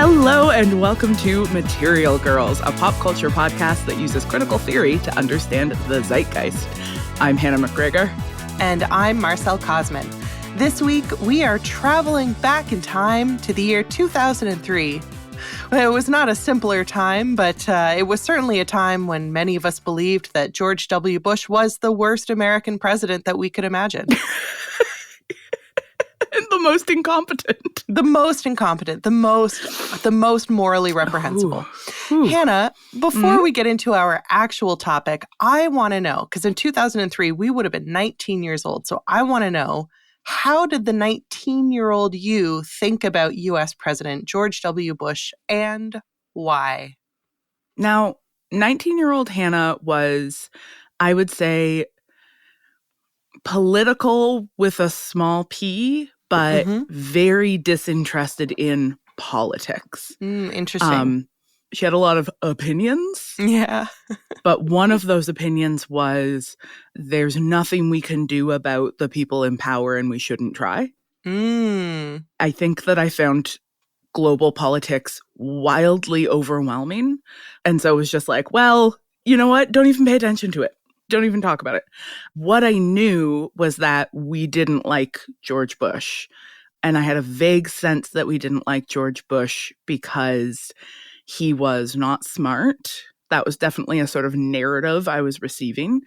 Hello and welcome to Material Girls, a pop culture podcast that uses critical theory to understand the zeitgeist. I'm Hannah McGregor. And I'm Marcelle Cosman. This week, we are traveling back in time to the year 2003. It was not a simpler time, but it was certainly a time when many of us believed that George W. Bush was the worst American president that we could imagine. The most incompetent. The most incompetent. The most morally reprehensible. Ooh. Hannah, before we get into our actual topic, I want to know, because in 2003, we would have been 19 years old. So I want to know, how did the 19-year-old you think about U.S. President George W. Bush and why? Now, 19-year-old Hannah was, I would say, political with a small p, but very disinterested in politics. Interesting. She had a lot of opinions. Yeah. But one of those opinions was, there's nothing we can do about the people in power and we shouldn't try. I think that I found global politics wildly overwhelming. And so it was just like, well, you know what? Don't even pay attention to it. Don't even talk about it. What I knew was that we didn't like George Bush. And I had a vague sense that we didn't like George Bush because he was not smart. That was definitely a sort of narrative I was receiving.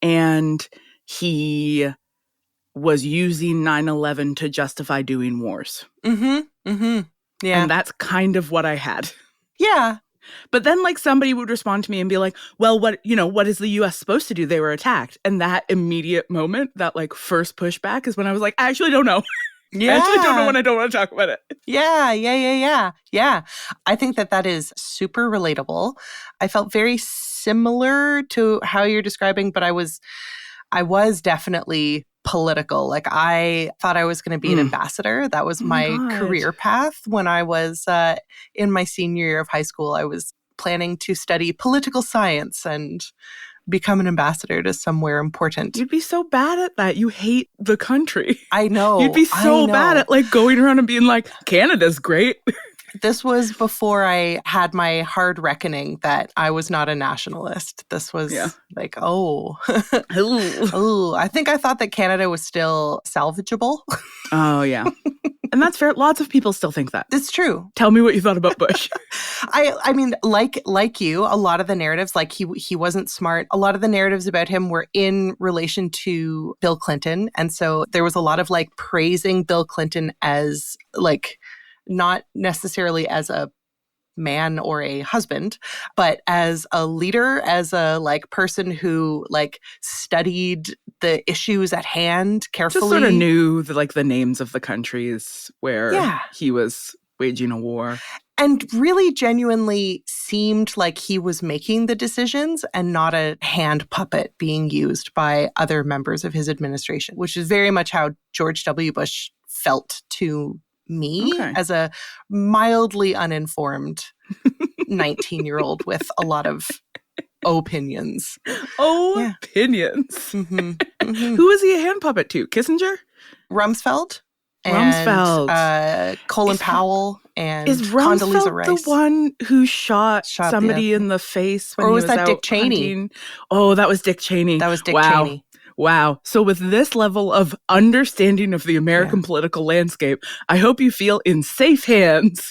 And he was using 9/11 to justify doing wars. Yeah. And that's kind of what I had. Yeah. But then, like, somebody would respond to me and be like, well, what is the U.S. supposed to do? They were attacked. And that immediate moment, that, like, first pushback is when I was like, I actually don't know. Yeah. I actually don't know when I don't want to talk about it. Yeah. I think that is super relatable. I felt very similar to how you're describing, but I was definitely political. Like, I thought I was going to be an ambassador. That was my career path. When I was in my senior year of high school, I was planning to study political science and become an ambassador to somewhere important. You'd be so bad at that. You hate the country. I know. You'd be so bad at, like, going around and being like, Canada's great. This was before I had my hard reckoning that I was not a nationalist. This was like, I think I thought that Canada was still salvageable. Oh, yeah. And that's fair. Lots of people still think that. It's true. Tell me what you thought about Bush. I mean, like you, a lot of the narratives, like he wasn't smart. A lot of the narratives about him were in relation to Bill Clinton. And so there was a lot of, like, praising Bill Clinton as, like, not necessarily as a man or a husband, but as a leader, as a, like, person who, like, studied the issues at hand carefully. Just sort of knew the names of the countries where he was waging a war. And really genuinely seemed like he was making the decisions and not a hand puppet being used by other members of his administration, which is very much how George W. Bush felt to me as a mildly uninformed 19-year-old with a lot of opinions. Opinions. Who was he a hand puppet to? Kissinger? Rumsfeld. And Colin Powell and Condoleezza Rice. The one who shot somebody in the face when or he was was that out Dick Cheney? Hunting? Oh, that was Dick Cheney. That was Dick Cheney. Wow. So with this level of understanding of the American political landscape, I hope you feel in safe hands.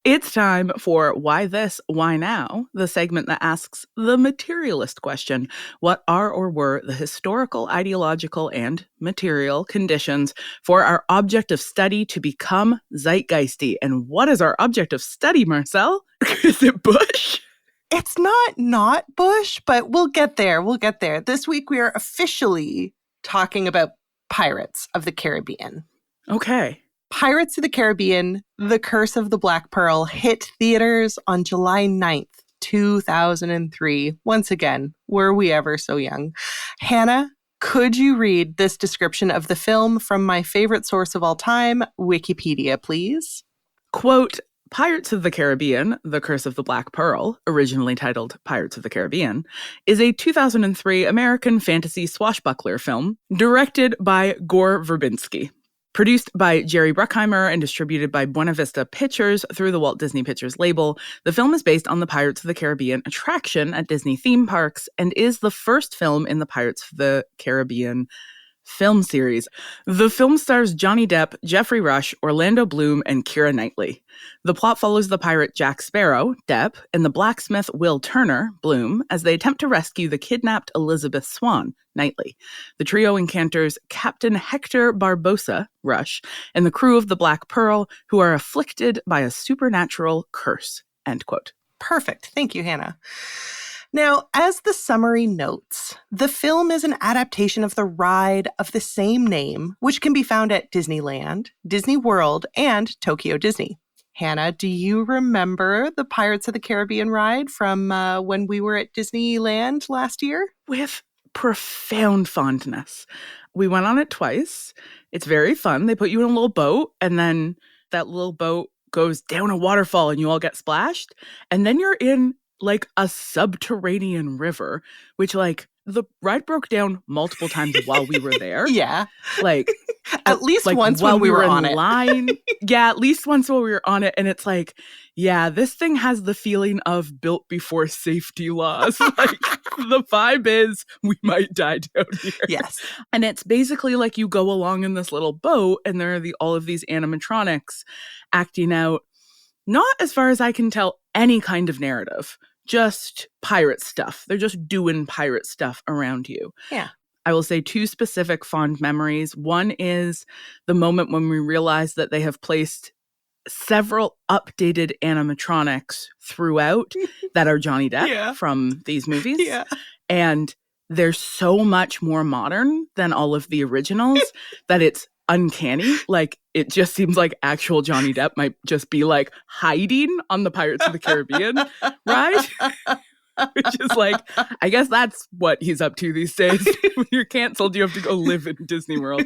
It's time for Why This, Why Now, the segment that asks the materialist question. What are or were the historical, ideological, and material conditions for our object of study to become zeitgeisty? And what is our object of study, Marcelle? Is it Bush? It's not Bush, but we'll get there. This week we are officially talking about Pirates of the Caribbean. Okay. Pirates of the Caribbean, The Curse of the Black Pearl hit theaters on July 9th, 2003. Once again, were we ever so young? Hannah, could you read this description of the film from my favorite source of all time, Wikipedia, please? Quote, Pirates of the Caribbean, The Curse of the Black Pearl, originally titled Pirates of the Caribbean, is a 2003 American fantasy swashbuckler film directed by Gore Verbinski. Produced by Jerry Bruckheimer and distributed by Buena Vista Pictures through the Walt Disney Pictures label, the film is based on the Pirates of the Caribbean attraction at Disney theme parks and is the first film in the Pirates of the Caribbean film series. The film stars Johnny Depp, Jeffrey Rush, Orlando Bloom, and Keira Knightley. The plot follows the pirate Jack Sparrow, Depp, and the blacksmith Will Turner, Bloom, as they attempt to rescue the kidnapped Elizabeth Swann, Knightley. The trio encounters Captain Hector Barbosa, Rush, and the crew of the Black Pearl, who are afflicted by a supernatural curse. End quote. Perfect. Thank you, Hannah. Now, as the summary notes, the film is an adaptation of the ride of the same name, which can be found at Disneyland, Disney World, and Tokyo Disney. Hannah, do you remember the Pirates of the Caribbean ride from when we were at Disneyland last year? With profound fondness. We went on it twice. It's very fun. They put you in a little boat, and then that little boat goes down a waterfall, and you all get splashed. And then you're in like a subterranean river, which like the ride broke down multiple times while we were there. Yeah. Like at least like once while when we were on in it. line. Yeah, at least once while we were on it. And it's like, yeah, this thing has the feeling of built before safety laws. Like the vibe is we might die down here. Yes. And it's basically like you go along in this little boat and there are all of these animatronics acting out, not as far as I can tell, any kind of narrative. Just pirate stuff. They're just doing pirate stuff around you. Yeah. I will say 2 specific fond memories. One is the moment when we realized that they have placed several updated animatronics throughout that are Johnny Depp from these movies. Yeah. And they're so much more modern than all of the originals that it's uncanny. Like, it just seems like actual Johnny Depp might just be like hiding on the Pirates of the Caribbean ride. Which is like, I guess that's what he's up to these days. When you're canceled, you have to go live in Disney World.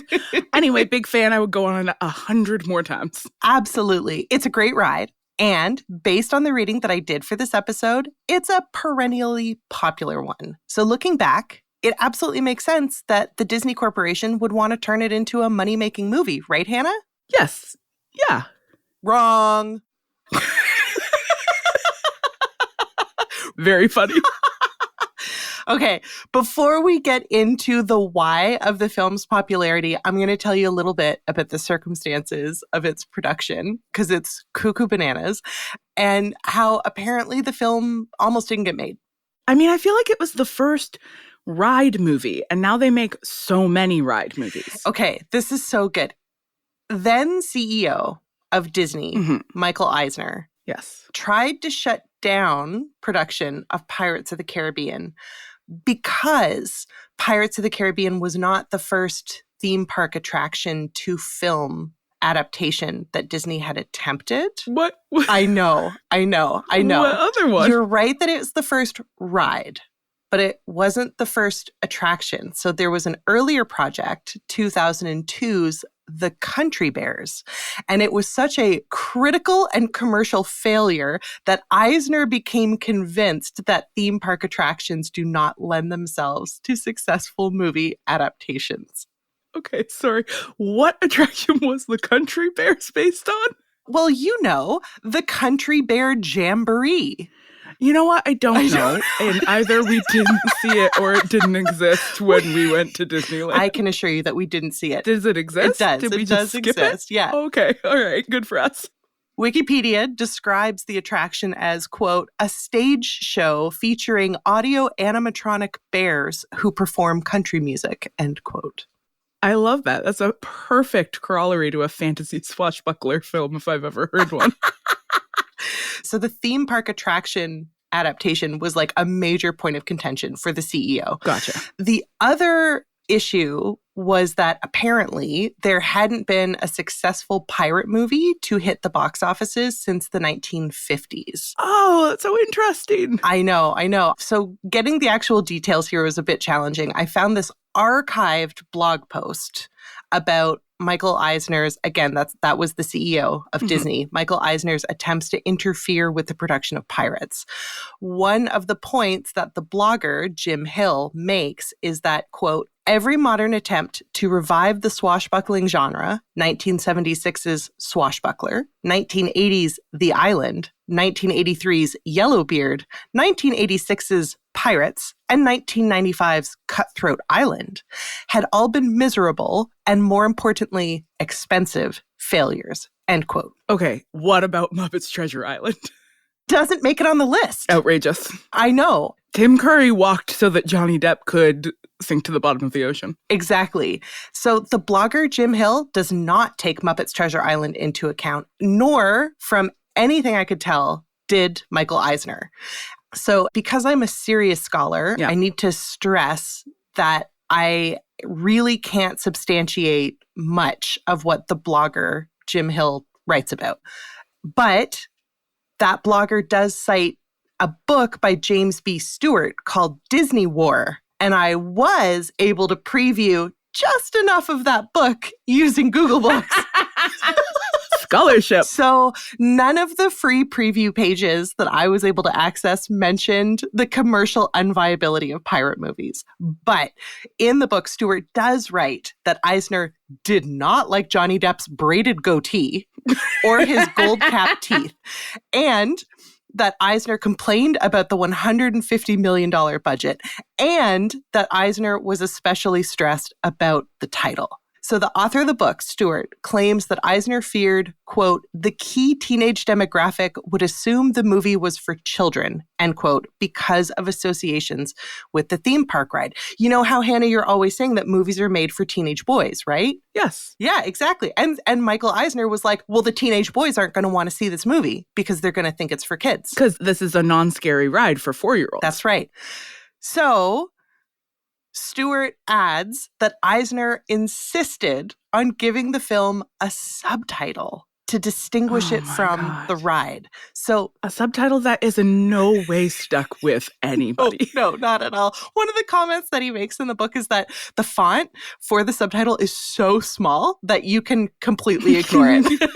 Anyway, big fan. I would go on it 100 more times. Absolutely. It's a great ride. And based on the reading that I did for this episode, it's a perennially popular one. So looking back, it absolutely makes sense that the Disney Corporation would want to turn it into a money-making movie, right, Hannah? Yes. Yeah. Wrong. Very funny. Okay, before we get into the why of the film's popularity, I'm going to tell you a little bit about the circumstances of its production, because it's cuckoo bananas, and how apparently the film almost didn't get made. I mean, I feel like it was the first ride movie, and now they make so many ride movies. Okay, this is so good. Then CEO of Disney, Michael Eisner, tried to shut down production of Pirates of the Caribbean because Pirates of the Caribbean was not the first theme park attraction to film adaptation that Disney had attempted. What? I know. What other one? You're right that it was the first ride, but it wasn't the first attraction. So there was an earlier project, 2002's The Country Bears, and it was such a critical and commercial failure that Eisner became convinced that theme park attractions do not lend themselves to successful movie adaptations. Okay, sorry. What attraction was The Country Bears based on? Well, you know, the Country Bear Jamboree. You know what? I don't know. And either we didn't see it or it didn't exist when we went to Disneyland. I can assure you that we didn't see it. Does it exist? It does. Did we it just does skip exist. it? Yeah. Okay. All right. Good for us. Wikipedia describes the attraction as, quote, a stage show featuring audio animatronic bears who perform country music, end quote. I love that. That's a perfect corollary to a fantasy swashbuckler film if I've ever heard one. So the theme park attraction adaptation was like a major point of contention for the CEO. Gotcha. The other issue was that apparently there hadn't been a successful pirate movie to hit the box offices since the 1950s. Oh, that's so interesting. I know. So getting the actual details here was a bit challenging. I found this archived blog post about Michael Eisner's, again, that was the CEO of Disney, Michael Eisner's attempts to interfere with the production of Pirates. One of the points that the blogger, Jim Hill, makes is that, quote, Every modern attempt to revive the swashbuckling genre, 1976's Swashbuckler, 1980's The Island, 1983's Yellowbeard, 1986's Pirates, and 1995's Cutthroat Island, had all been miserable and, more importantly, expensive failures. End quote. Okay, what about Muppets Treasure Island? Doesn't make it on the list. Outrageous. I know. Tim Curry walked so that Johnny Depp could sink to the bottom of the ocean. Exactly. So the blogger Jim Hill does not take Muppets Treasure Island into account, nor, from anything I could tell, did Michael Eisner. So because I'm a serious scholar, I need to stress that I really can't substantiate much of what the blogger Jim Hill writes about. But that blogger does cite a book by James B. Stewart called Disney War. And I was able to preview just enough of that book using Google Books. Scholarship. So none of the free preview pages that I was able to access mentioned the commercial unviability of pirate movies. But in the book, Stewart does write that Eisner did not like Johnny Depp's braided goatee or his gold-capped teeth, and that Eisner complained about the $150 million budget, and that Eisner was especially stressed about the title. So the author of the book, Stewart, claims that Eisner feared, quote, the key teenage demographic would assume the movie was for children, end quote, because of associations with the theme park ride. You know how, Hannah, you're always saying that movies are made for teenage boys, right? Yes. Yeah, exactly. And Michael Eisner was like, well, the teenage boys aren't going to want to see this movie because they're going to think it's for kids. Because this is a non-scary ride for 4-year-olds. That's right. So Stewart adds that Eisner insisted on giving the film a subtitle to distinguish it from the ride. So a subtitle that is in no way stuck with anybody. No, not at all. One of the comments that he makes in the book is that the font for the subtitle is so small that you can completely ignore it.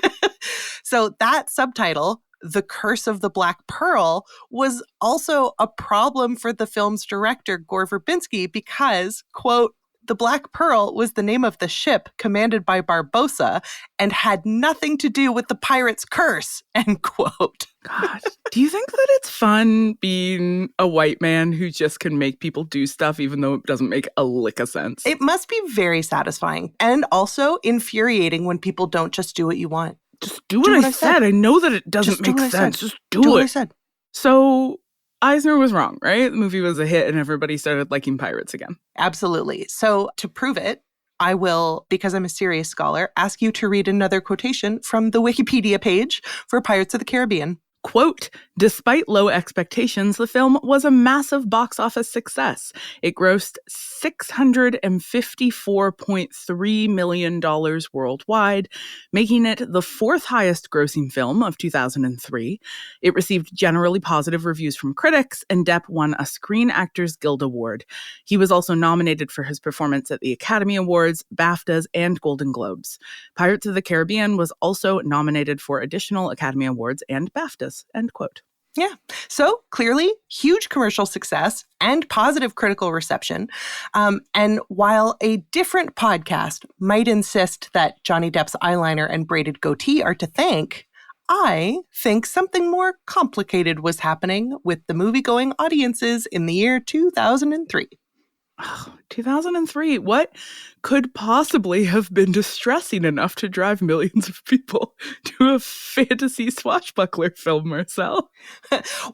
So that subtitle, The Curse of the Black Pearl, was also a problem for the film's director, Gore Verbinski, because, quote, the Black Pearl was the name of the ship commanded by Barbossa and had nothing to do with the pirate's curse, end quote. God, do you think that it's fun being a white man who just can make people do stuff even though it doesn't make a lick of sense? It must be very satisfying and also infuriating when people don't just do what you want. Just do what I said. I know that it doesn't make sense. Just do what I said. So Eisner was wrong, right? The movie was a hit and everybody started liking pirates again. Absolutely. So to prove it, I will, because I'm a serious scholar, ask you to read another quotation from the Wikipedia page for Pirates of the Caribbean. Quote, despite low expectations, the film was a massive box office success. It grossed $654.3 million worldwide, making it the fourth highest grossing film of 2003. It received generally positive reviews from critics, and Depp won a Screen Actors Guild Award. He was also nominated for his performance at the Academy Awards, BAFTAs, and Golden Globes. Pirates of the Caribbean was also nominated for additional Academy Awards and BAFTAs. End quote. Yeah. So clearly, huge commercial success and positive critical reception. And while a different podcast might insist that Johnny Depp's eyeliner and braided goatee are to thank, I think something more complicated was happening with the movie-going audiences in the year 2003. Oh, 2003. What could possibly have been distressing enough to drive millions of people to a fantasy swashbuckler film, Marcelle?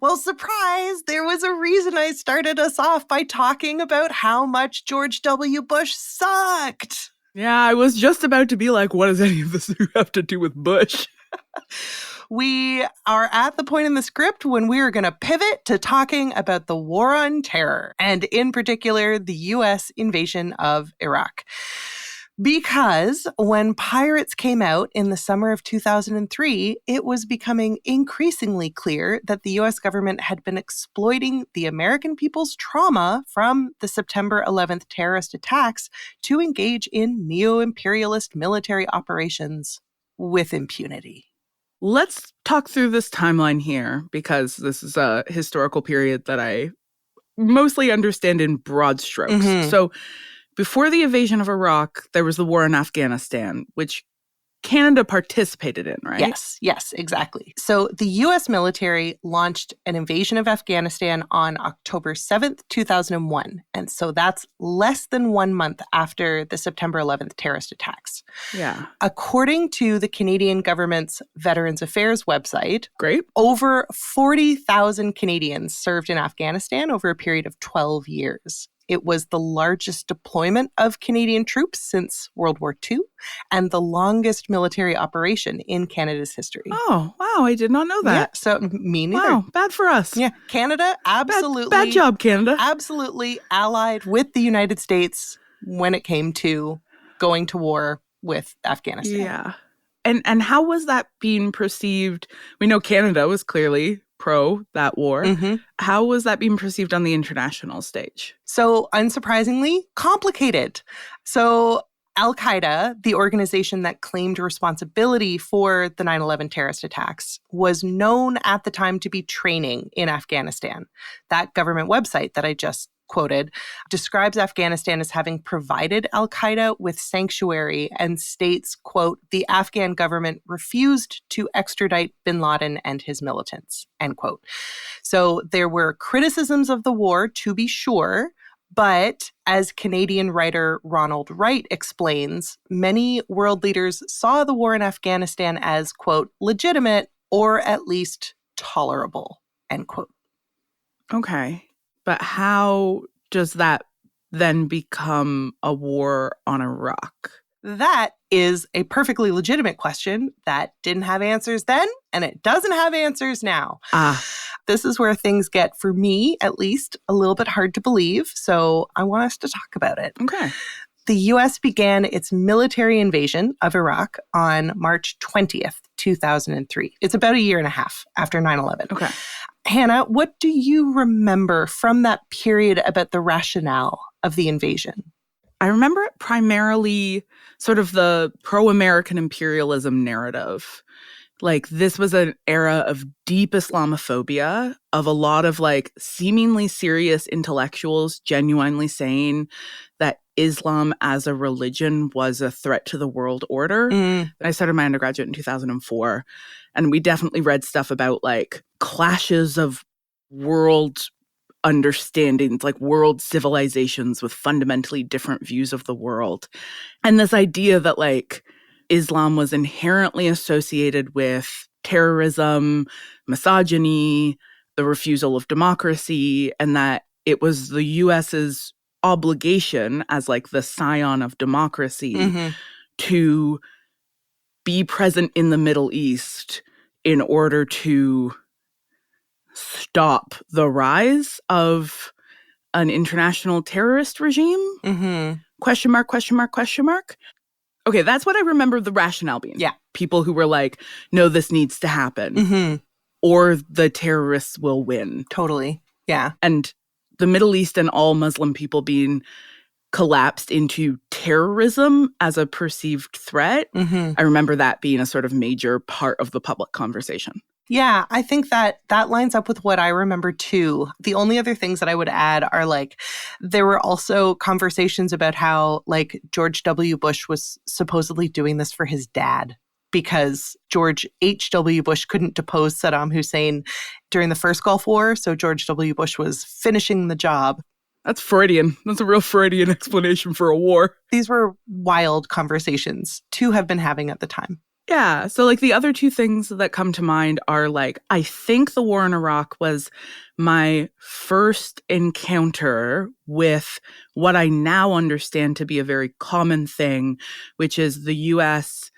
Well, surprise! There was a reason I started us off by talking about how much George W. Bush sucked. Yeah, I was just about to be like, what does any of this have to do with Bush? We are at the point in the script when we are going to pivot to talking about the War on Terror, and in particular, the U.S. invasion of Iraq. Because when Pirates came out in the summer of 2003, it was becoming increasingly clear that the U.S. government had been exploiting the American people's trauma from the September 11th terrorist attacks to engage in neo-imperialist military operations with impunity. Let's talk through this timeline here, because this is a historical period that I mostly understand in broad strokes. So before the invasion of Iraq, there was the war in Afghanistan, which Canada participated in, right? Yes, exactly. So the U.S. military launched an invasion of Afghanistan on October 7th, 2001. And so that's less than 1 month after the September 11th terrorist attacks. Yeah. According to the Canadian government's Veterans Affairs website, great, over 40,000 Canadians served in Afghanistan over a period of 12 years. It was the largest deployment of Canadian troops since World War II and the longest military operation in Canada's history. Oh, wow. I did not know that. Yeah, so me neither. Wow, bad for us. Yeah, Canada absolutely. Bad job, Canada. Absolutely allied with the United States when it came to going to war with Afghanistan. Yeah. And how was that being perceived? We know Canada was clearly pro that war. Mm-hmm. How was that being perceived on the international stage? So, unsurprisingly, complicated. So, Al-Qaeda, the organization that claimed responsibility for the 9/11 terrorist attacks, was known at the time to be training in Afghanistan. That government website that I just quoted describes Afghanistan as having provided Al-Qaeda with sanctuary and states, quote, the Afghan government refused to extradite bin Laden and his militants, end quote. So there were criticisms of the war, to be sure, but as Canadian writer Ronald Wright explains, many world leaders saw the war in Afghanistan as, quote, legitimate or at least tolerable, end quote. Okay. But how does that then become a war on Iraq? That is a perfectly legitimate question that didn't have answers then, and it doesn't have answers now. This is where things get, for me at least, a little bit hard to believe, so I want us to talk about it. Okay. The U.S. began its military invasion of Iraq on March 20th, 2003. It's about a year and a half after 9/11. Okay. Hannah, what do you remember from that period about the rationale of the invasion? I remember it primarily sort of the pro-American imperialism narrative. Like, this was an era of deep Islamophobia, of a lot of like seemingly serious intellectuals genuinely saying that Islam as a religion was a threat to the world order. I started my undergraduate in 2004, and we definitely read stuff about like clashes of world understandings, like world civilizations with fundamentally different views of the world. And this idea that like Islam was inherently associated with terrorism, misogyny, the refusal of democracy, and that it was the US's obligation as like the scion of democracy to be present in the Middle East in order to stop the rise of an international terrorist regime? Question mark, question mark, question mark. Okay, that's what I remember the rationale being. Yeah. People who were like, no, this needs to happen. Or the terrorists will win. Totally. Yeah. And the Middle East and all Muslim people being collapsed into terrorism as a perceived threat. I remember that being a sort of major part of the public conversation. Yeah, I think that lines up with what I remember too. The only other things that I would add are like, there were also conversations about how like George W. Bush was supposedly doing this for his dad because George H.W. Bush couldn't depose Saddam Hussein during the first Gulf War. So George W. Bush was finishing the job. That's Freudian. That's a real Freudian explanation for a war. These were wild conversations to have been having at the time. Yeah. So like the other two things that come to mind are like, I think the war in Iraq was my first encounter with what I now understand to be a very common thing, which is the US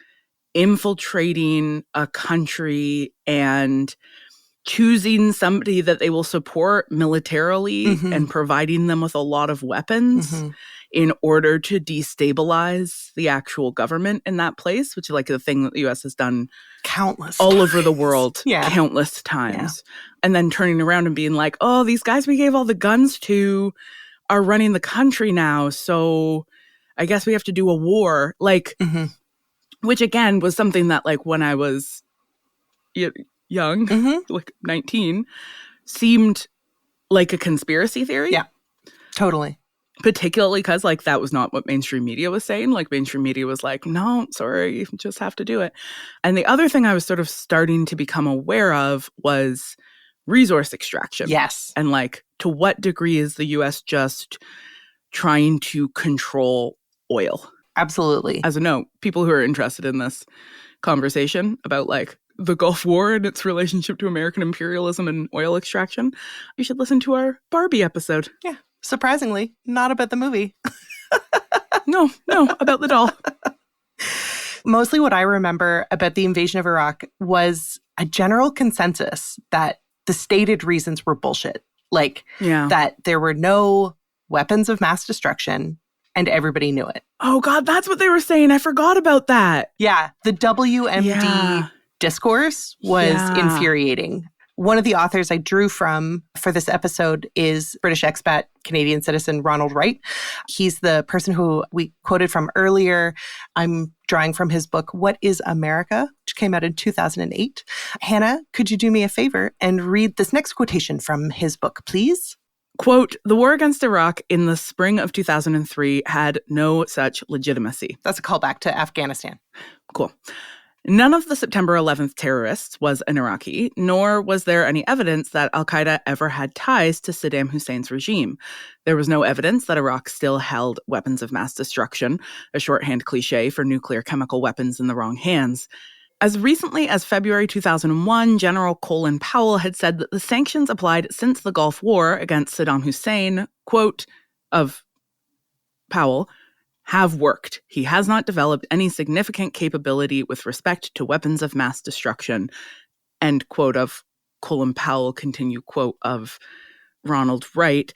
infiltrating a country and choosing somebody that they will support militarily and providing them with a lot of weapons in order to destabilize the actual government in that place, which is like the thing that the U.S. has done countless all times. Over the world, countless times. Yeah. And then turning around and being like, oh, these guys we gave all the guns to are running the country now, so I guess we have to do a war. Like, which again was something that like when I was young, like 19, seemed like a conspiracy theory. Yeah, totally. particularly because, like, that was not what mainstream media was saying. Like, mainstream media was like, no, sorry, you just have to do it. And the other thing I was sort of starting to become aware of was resource extraction. Yes. And, like, to what degree is the U.S. just trying to control oil? Absolutely. As a note, people who are interested in this conversation about, like, the Gulf War and its relationship to American imperialism and oil extraction, you should listen to our Barbie episode. Yeah. Surprisingly, not about the movie. No, about the doll. Mostly what I remember about the invasion of Iraq was a general consensus that the stated reasons were bullshit. Like, that there were no weapons of mass destruction and everybody knew it. Oh, God, that's what they were saying. I forgot about that. Yeah. The WMD discourse was infuriating. One of the authors I drew from for this episode is British expat Canadian citizen Ronald Wright. He's the person who we quoted from earlier. I'm drawing from his book, What is America?, which came out in 2008. Hannah, could you do me a favor and read this next quotation from his book, please? Quote, "The war against Iraq in the spring of 2003 had no such legitimacy." That's a callback to Afghanistan. Cool. None of the September 11th terrorists was an Iraqi, nor was there any evidence that al-Qaeda ever had ties to Saddam Hussein's regime. There was no evidence that Iraq still held weapons of mass destruction, a shorthand cliche for nuclear chemical weapons in the wrong hands. As recently as February 2001, General Colin Powell had said that the sanctions applied since the Gulf War against Saddam Hussein, quote, of Powell, have worked. He has not developed any significant capability with respect to weapons of mass destruction, end quote of Colin Powell, continue quote of Ronald Wright.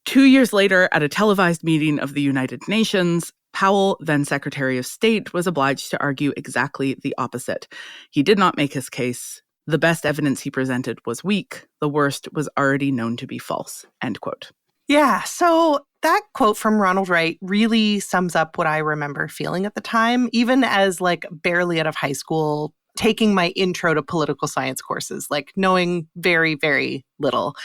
2 years later, at a televised meeting of the United Nations, Powell, then Secretary of State, was obliged to argue exactly the opposite. He did not make his case. The best evidence he presented was weak. The worst was already known to be false, end quote. Yeah, so that quote from Ronald Wright really sums up what I remember feeling at the time, even as like barely out of high school, taking my intro to political science courses, like knowing very, very little.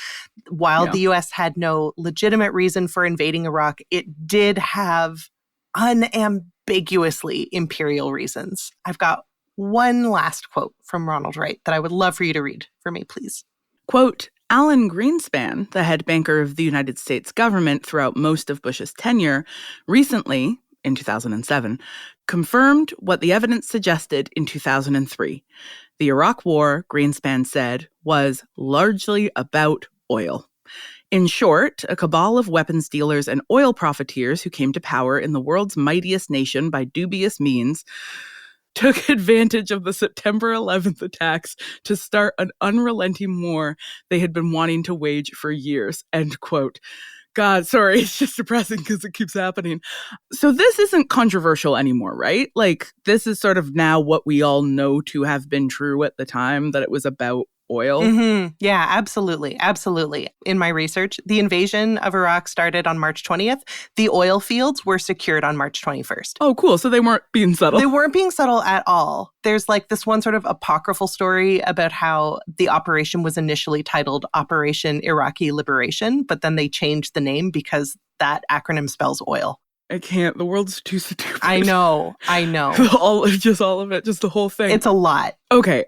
While the U.S. had no legitimate reason for invading Iraq, it did have unambiguously imperial reasons. I've got one last quote from Ronald Wright that I would love for you to read for me, please. Quote, Alan Greenspan, the head banker of the United States government throughout most of Bush's tenure, recently, in 2007, confirmed what the evidence suggested in 2003. The Iraq War, Greenspan said, was largely about oil. In short, a cabal of weapons dealers and oil profiteers who came to power in the world's mightiest nation by dubious means took advantage of the September 11th attacks to start an unrelenting war they had been wanting to wage for years, end quote. God, sorry, it's just depressing because it keeps happening. So this isn't controversial anymore, right? Like, this is sort of now what we all know to have been true at the time, that it was about oil. Mm-hmm. Yeah, absolutely. Absolutely. In my research, the invasion of Iraq started on March 20th. The oil fields were secured on March 21st. Oh, cool. So they weren't being subtle. They weren't being subtle at all. There's like this one sort of apocryphal story about how the operation was initially titled Operation Iraqi Liberation, but then they changed the name because that acronym spells oil. I can't. The world's too stupid. I know. all of it, just the whole thing. It's a lot. Okay.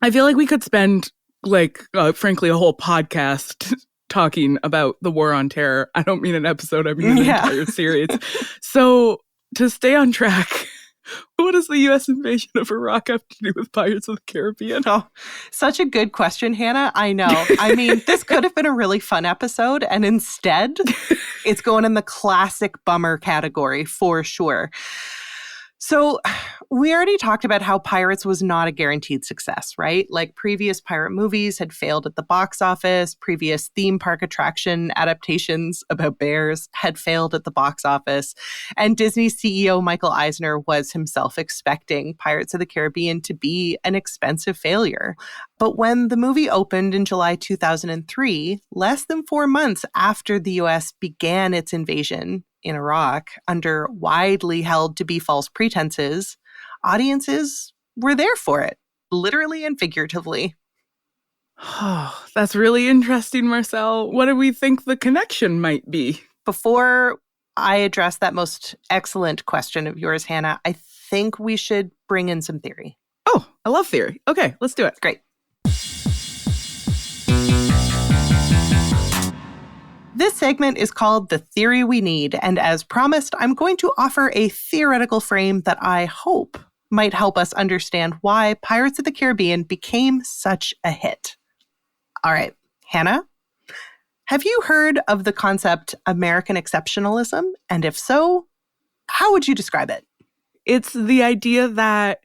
I feel like we could spend, frankly, a whole podcast talking about the war on terror. I don't mean an episode, I mean an entire series. So, to stay on track, what does the U.S. invasion of Iraq have to do with Pirates of the Caribbean? Oh, such a good question, Hannah. I know. I mean, this could have been a really fun episode, and instead, it's going in the classic bummer category for sure. So we already talked about how Pirates was not a guaranteed success, right? Like previous pirate movies had failed at the box office. Previous theme park attraction adaptations about bears had failed at the box office. And Disney CEO Michael Eisner was himself expecting Pirates of the Caribbean to be an expensive failure. But when the movie opened in July 2003, less than 4 months after the U.S. began its invasion in Iraq, under widely held to be false pretenses, audiences were there for it, literally and figuratively. Oh, that's really interesting, Marcelle. What do we think the connection might be? before I address that most excellent question of yours, Hannah, I think we should bring in some theory. Oh, I love theory. Okay, let's do it. Great. This segment is called The Theory We Need, and as promised, I'm going to offer a theoretical frame that I hope might help us understand why Pirates of the Caribbean became such a hit. All right, Hannah, have you heard of the concept American Exceptionalism? And if so, how would you describe it? It's the idea that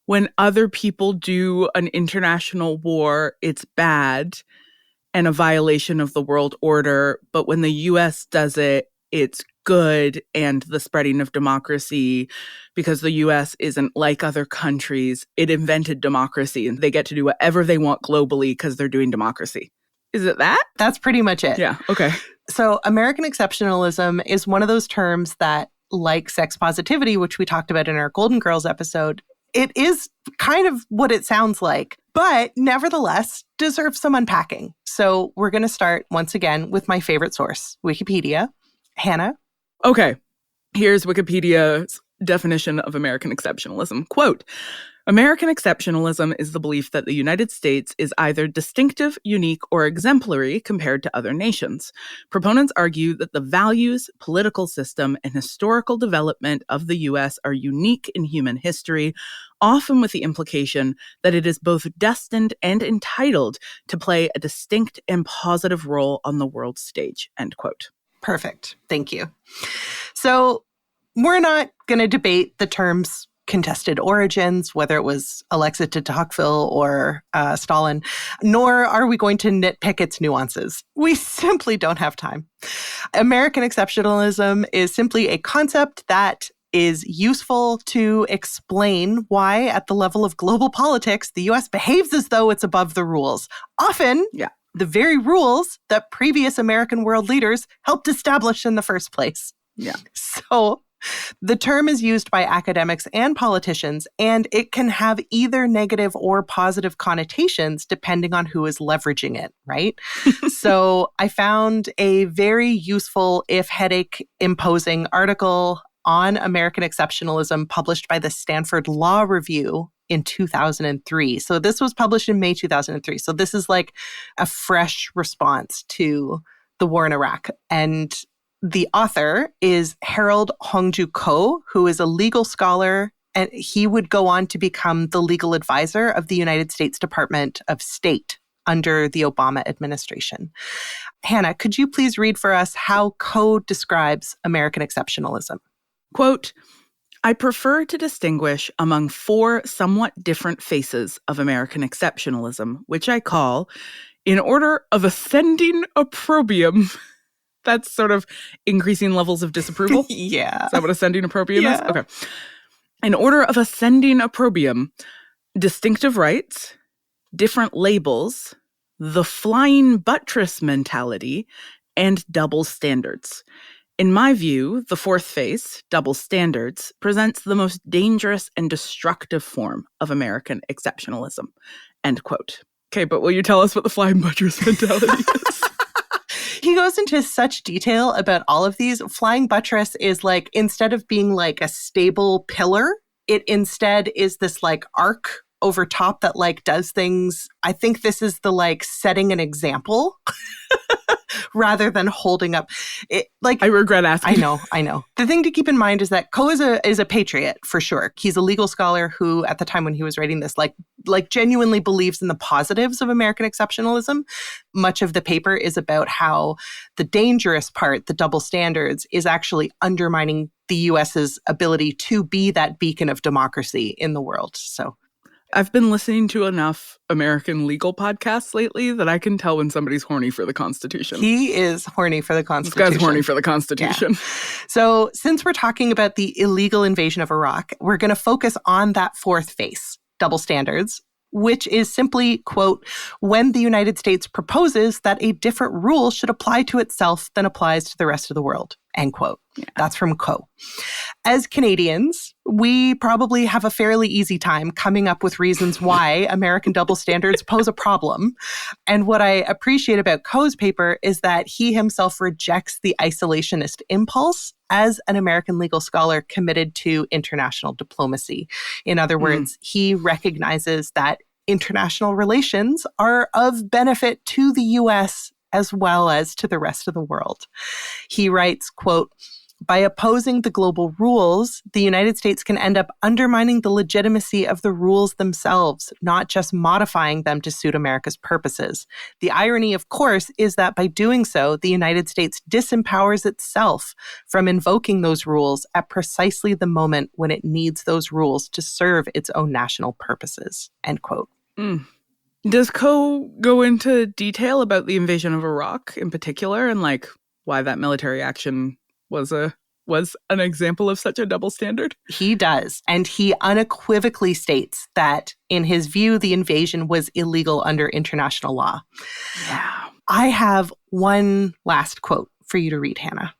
when other people do an international war, it's bad and a violation of the world order. But when the U.S. does it, it's good and the spreading of democracy, because the U.S. isn't like other countries. It invented democracy and they get to do whatever they want globally because they're doing democracy. Is it that? That's pretty much it. Yeah, okay. So American exceptionalism is one of those terms that, like sex positivity, which we talked about in our Golden Girls episode, it is kind of what it sounds like, but nevertheless deserves some unpacking. So we're going to start once again with my favorite source, Wikipedia. Hannah? Okay, here's Wikipedia's definition of American exceptionalism. Quote, American exceptionalism is the belief that the United States is either distinctive, unique, or exemplary compared to other nations. Proponents argue that the values, political system, and historical development of the U.S. are unique in human history, often with the implication that it is both destined and entitled to play a distinct and positive role on the world stage, end quote. Perfect. Thank you. So we're not going to debate the terms contested origins, whether it was Alexa de Tocqueville or Stalin, nor are we going to nitpick its nuances. We simply don't have time. American exceptionalism is simply a concept that is useful to explain why, at the level of global politics, the U.S. behaves as though it's above the rules. Often, the very rules that previous American world leaders helped establish in the first place. Yeah. So the term is used by academics and politicians, and it can have either negative or positive connotations depending on who is leveraging it, right? So I found a very useful, if headache-imposing article on American exceptionalism published by the Stanford Law Review in 2003. So this was published in May 2003. So this is like a fresh response to the war in Iraq. And the author is Harold Hongju Ko, who is a legal scholar, and he would go on to become the legal advisor of the United States Department of State under the Obama administration. Hannah, could you please read for us how Ko describes American exceptionalism? Quote, I prefer to distinguish among four somewhat different faces of American exceptionalism, which I call, in order of ascending opprobrium. That's sort of increasing levels of disapproval. Yeah. Is that what ascending opprobrium is? Yeah. Okay. In order of ascending opprobrium, distinctive rights, different labels, the flying buttress mentality, and double standards. In my view, the fourth face, double standards, presents the most dangerous and destructive form of American exceptionalism. End quote. Okay, but will you tell us what the flying buttress mentality is? He goes into such detail about all of these. Flying buttress is like, instead of being like a stable pillar, it instead is this like arc over top that like does things. I think this is the like setting an example rather than holding up. It, like I regret asking. I know. The thing to keep in mind is that Ko is a patriot for sure. He's a legal scholar who, at the time when he was writing this, like genuinely believes in the positives of American exceptionalism. Much of the paper is about how the dangerous part, the double standards, is actually undermining the U.S.'s ability to be that beacon of democracy in the world. So I've been listening to enough American legal podcasts lately that I can tell when somebody's horny for the Constitution. He is horny for the Constitution. This guy's horny for the Constitution. Yeah. So since we're talking about the illegal invasion of Iraq, we're going to focus on that fourth face, double standards, which is simply, quote, when the United States proposes that a different rule should apply to itself than applies to the rest of the world, end quote. Yeah. That's from Coe. As Canadians, we probably have a fairly easy time coming up with reasons why American double standards pose a problem. And what I appreciate about Coe's paper is that he himself rejects the isolationist impulse as an American legal scholar committed to international diplomacy. In other words, he recognizes that international relations are of benefit to the U.S. as well as to the rest of the world. He writes, quote, "By opposing the global rules, the United States can end up undermining the legitimacy of the rules themselves, not just modifying them to suit America's purposes. The irony, of course, is that by doing so, the United States disempowers itself from invoking those rules at precisely the moment when it needs those rules to serve its own national purposes," end quote. Does Coe go into detail about the invasion of Iraq in particular and like why that military action was an example of such a double standard? He does. And he unequivocally states that, in his view, the invasion was illegal under international law. Yeah. I have one last quote for you to read, Hannah.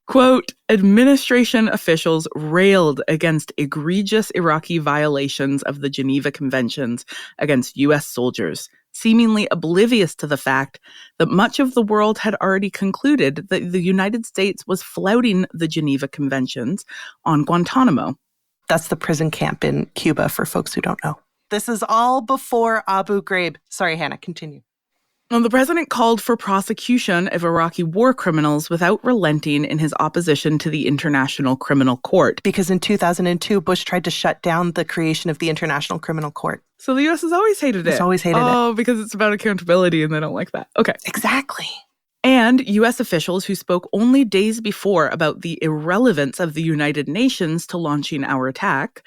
Quote, "Administration officials railed against egregious Iraqi violations of the Geneva Conventions against U.S. soldiers, seemingly oblivious to the fact that much of the world had already concluded that the United States was flouting the Geneva Conventions on Guantanamo." That's the prison camp in Cuba for folks who don't know. This is all before Abu Ghraib. Sorry, Hannah, continue. Well, the president called for prosecution of Iraqi war criminals without relenting in his opposition to the International Criminal Court. Because in 2002, Bush tried to shut down the creation of the International Criminal Court. So the U.S. has always hated it. It's always hated it. Oh, because it's about accountability and they don't like that. Okay. Exactly. And U.S. officials who spoke only days before about the irrelevance of the United Nations to launching our attack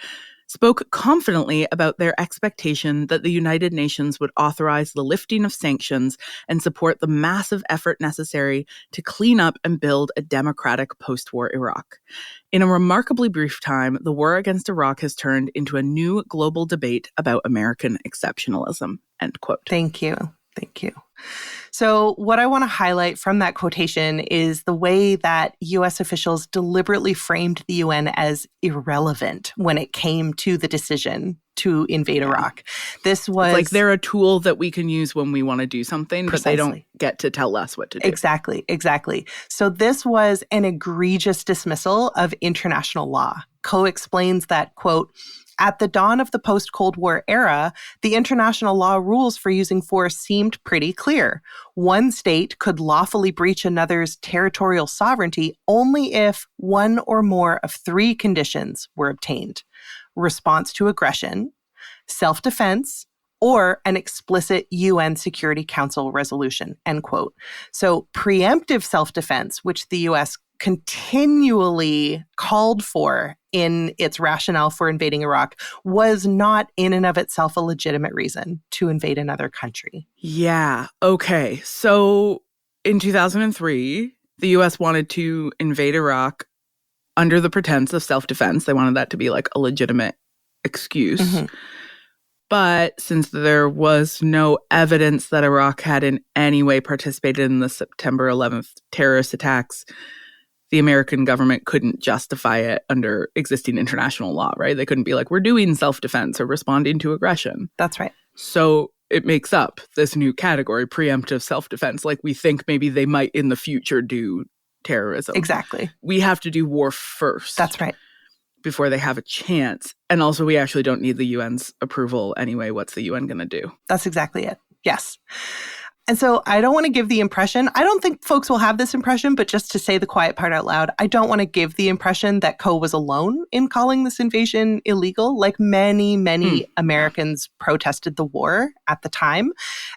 spoke confidently about their expectation that the United Nations would authorize the lifting of sanctions and support the massive effort necessary to clean up and build a democratic post-war Iraq. In a remarkably brief time, the war against Iraq has turned into a new global debate about American exceptionalism, end quote. Thank you. Thank you. So what I want to highlight from that quotation is the way that U.S. officials deliberately framed the UN as irrelevant when it came to the decision to invade Iraq. This was... It's like they're a tool that we can use when we want to do something, Precisely. But they don't get to tell us what to do. Exactly. So this was an egregious dismissal of international law. Coe explains that, quote, "At the dawn of the post-Cold War era, the international law rules for using force seemed pretty clear. One state could lawfully breach another's territorial sovereignty only if one or more of three conditions were obtained: response to aggression, self-defense, or an explicit UN Security Council resolution," end quote. So preemptive self-defense, which the U.S. continually called for in its rationale for invading Iraq, was not in and of itself a legitimate reason to invade another country. Yeah. Okay. So in 2003, the U.S. wanted to invade Iraq under the pretense of self-defense. They wanted that to be like a legitimate excuse. Mm-hmm. But since there was no evidence that Iraq had in any way participated in the September 11th terrorist attacks, the American government couldn't justify it under existing international law, right? They couldn't be like, we're doing self-defense or responding to aggression. That's right. So it makes up this new category, preemptive self-defense. Like we think maybe they might in the future do terrorism. Exactly. We have to do war first. That's right. Before they have a chance. And also we actually don't need the UN's approval anyway. What's the UN going to do? That's exactly it. Yes. And so I don't want to give the impression, I don't think folks will have this impression, but just to say the quiet part out loud, I don't want to give the impression that Coe was alone in calling this invasion illegal. Like many Americans protested the war at the time.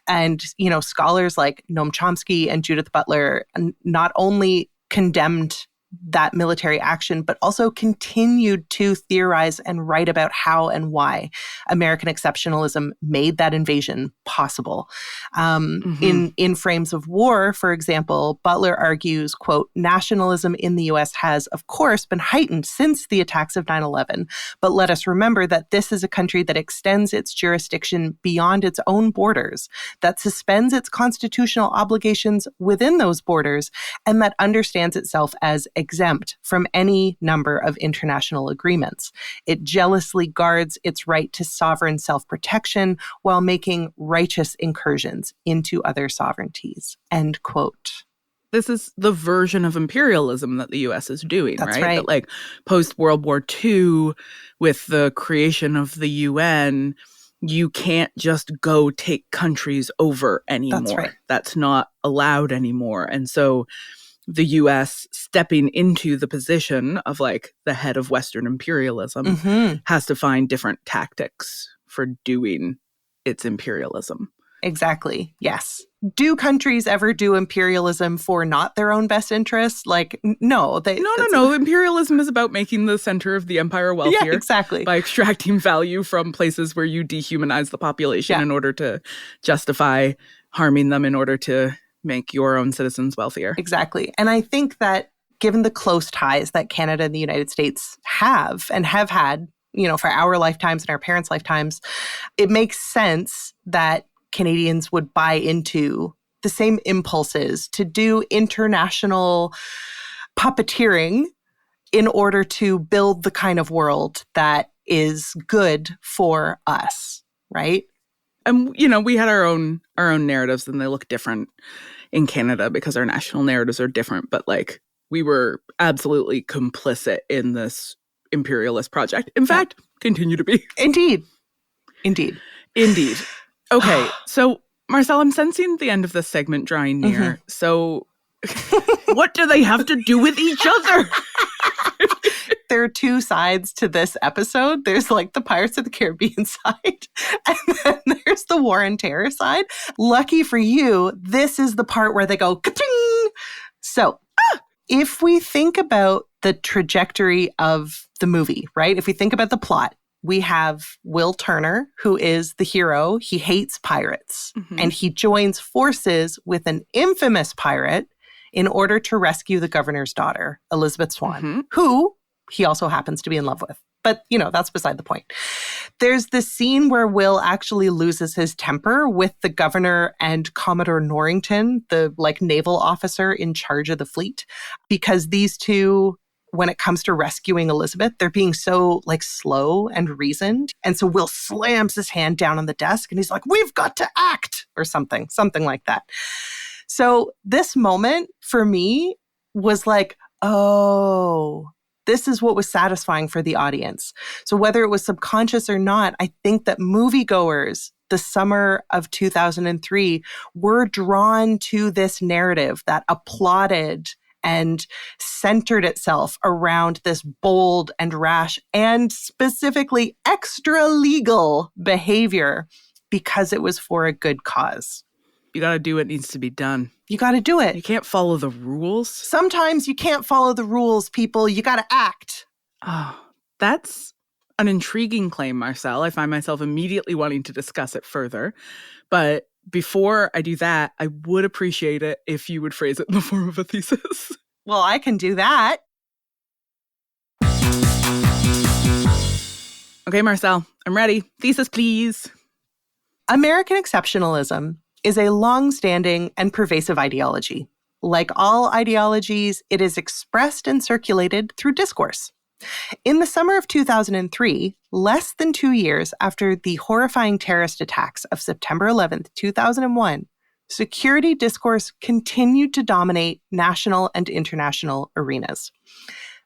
And, you know, scholars like Noam Chomsky and Judith Butler not only condemned that military action, but also continued to theorize and write about how and why American exceptionalism made that invasion possible. In frames of war, for example, Butler argues, quote, "Nationalism in the U.S. has, of course, been heightened since the attacks of 9/11, but let us remember that this is a country that extends its jurisdiction beyond its own borders, that suspends its constitutional obligations within those borders, and that understands itself as exempt from any number of international agreements. It jealously guards its right to sovereign self-protection while making righteous incursions into other sovereignties. End quote. This is the version of imperialism that the U.S. is doing, That's right? right. That, like, post-World War II, with the creation of the UN, you can't just go take countries over anymore. That's right. That's not allowed anymore. And so the U.S. stepping into the position of, like, the head of Western imperialism has to find different tactics for doing its imperialism. Exactly. Yes. Do countries ever do imperialism for not their own best interests? Like, no. No. Imperialism is about making the center of the empire wealthier. Yeah, exactly. By extracting value from places where you dehumanize the population in order to justify harming them in order to make your own citizens wealthier. Exactly. And I think that given the close ties that Canada and the United States have and have had, for our lifetimes and our parents' lifetimes, it makes sense that Canadians would buy into the same impulses to do international puppeteering in order to build the kind of world that is good for us, right? And, we had our own narratives, and they look different in Canada because our national narratives are different. But, like, we were absolutely complicit in this imperialist project. In fact, continue to be. Indeed. Okay, so, Marcelle, I'm sensing the end of this segment drawing near. So, what do they have to do with each other? There are two sides to this episode. There's, like, the Pirates of the Caribbean side, and then there's the war and terror side. Lucky for you, this is the part where they go, ka-ting! So, if we think about the trajectory of the movie, right? If we think about the plot, we have Will Turner, who is the hero. He hates pirates, and he joins forces with an infamous pirate in order to rescue the governor's daughter, Elizabeth Swann, who he also happens to be in love with. But, that's beside the point. There's this scene where Will actually loses his temper with the governor and Commodore Norrington, the, like, naval officer in charge of the fleet, because these two, when it comes to rescuing Elizabeth, they're being so, like, slow and reasoned. And so Will slams his hand down on the desk and he's like, "We've got to act," or something like that. So this moment for me was like, oh, this is what was satisfying for the audience. So whether it was subconscious or not, I think that moviegoers the summer of 2003 were drawn to this narrative that applauded and centered itself around this bold and rash and specifically extra legal behavior because it was for a good cause. You got to do what needs to be done. You got to do it. You can't follow the rules. Sometimes you can't follow the rules, people. You got to act. Oh, that's an intriguing claim, Marcelle. I find myself immediately wanting to discuss it further. But before I do that, I would appreciate it if you would phrase it in the form of a thesis. Well, I can do that. Okay, Marcelle, I'm ready. Thesis, please. American exceptionalism is a long-standing and pervasive ideology. Like all ideologies, it is expressed and circulated through discourse. In the summer of 2003, less than 2 years after the horrifying terrorist attacks of September 11th, 2001, security discourse continued to dominate national and international arenas.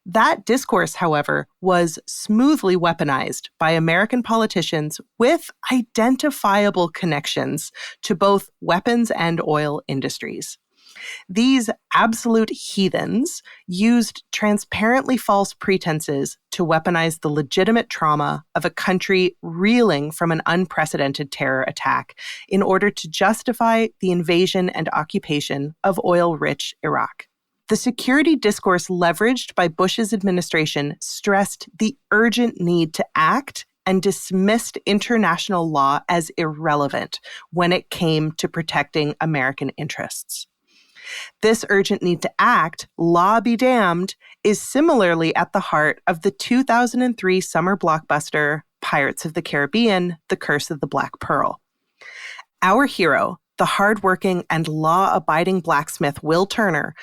That discourse, however, was smoothly weaponized by American politicians with identifiable connections to both weapons and oil industries. These absolute heathens used transparently false pretenses to weaponize the legitimate trauma of a country reeling from an unprecedented terror attack in order to justify the invasion and occupation of oil-rich Iraq. The security discourse leveraged by Bush's administration stressed the urgent need to act and dismissed international law as irrelevant when it came to protecting American interests. This urgent need to act, law be damned, is similarly at the heart of the 2003 summer blockbuster Pirates of the Caribbean: The Curse of the Black Pearl. Our hero, the hardworking and law-abiding blacksmith Will Turner,